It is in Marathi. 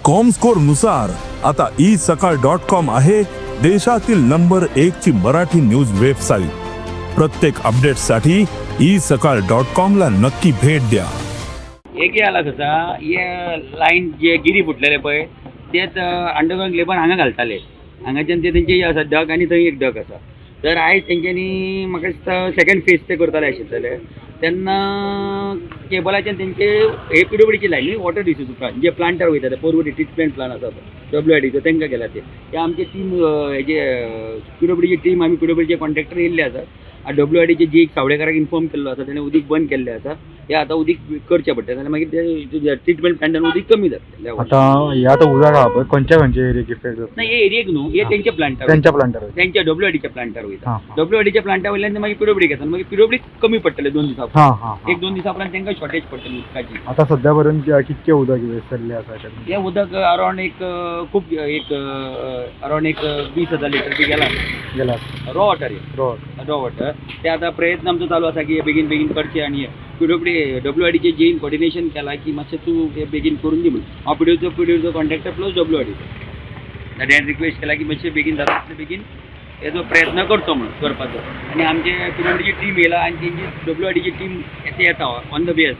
कॉमस्कोर नुसार आता isakal.com आहे देशातील नंबर 1 ची मराठी न्यूज वेबसाईट। प्रत्येक अपडेटसाठी isakal.com ला नक्की भेट द्या। एक आला कसा ये लाईन जे गिरी फुटलेले पळय तेच अंडरग्राउंड लेबर हांगा घालताले, हांगाच्यान ते तेंचे आसा डक आनी थंय एक डक आसा। तर आयज तेंच्यांनी म्हाका दिसता सेकंड फेज ते करताले आशिल्ले तेन्ना केबलाच्यान तेंचे हे पिडब्ल्यूडीची लायन वॉटर डिस्ट्रिब्युशन जे प्लांटार वयता ते पोरवडी ट्रिटमेंट प्लांट आसा तो WIDचो तेंकां गेला ते आमचे टीम हेजे पिडब्ल्यूडीची टीम आमी पिडब्ल्यूडीचे कॉन्ट्रॅक्टर येयल्ले आसा। WIDचे जी सावडेकाराक इन्फॉर्म केल्लो आसा तेणें उदीक बंद केल्लें आसा, हे आतां उदीक करचें पडटलें जाल्यार मागीर ते ट्रिटमेंट प्लांटान उदीक कमी जातलें। हे आता उदक आहा पळय खंयच्या एरियाक इफेक्ट जाता? नाही हे एरियेक न्हू, हे तेंच्या प्लांटार तेंच्या WIDच्या प्लांटार वयता। WIDच्या प्लांटार वयल्यान मागीर पिडब्ल्यूडी घेता, मागीर पिडब्ल्यूडी कमी पडटले 2 दिसां उपरांत, 1-2 दिसां उपरांत तेंकां शॉर्टेज पडटली उदकाची। आता सध्या पर्यंत कितके उदक सरले आसा? हे उदक अरावंड एक खूब एक अरावंड एक 20,000 लिटर बी गेला रॉ वॉटर। ते आता प्रयत्न आमचो चालू आसा की बेगीन बेगीन करचे आनी WIDचे जे कोऑर्डिनेशन केला की मातशें तूं हे बेगीन करून दी म्हणून हांव पिडब्ल्यूडीचो कॉन्ट्रॅक्टर प्लस WID ताणें रिक्वेस्ट केला की मातशें बेगीन जाता तितले बेगीन हेजो प्रयत्न करचो म्हणून करपाचो। आनी आमचे पिडब्ल्यूडीची टीम येयला आनी तेंची WIDची टीम येता ऑन द बेस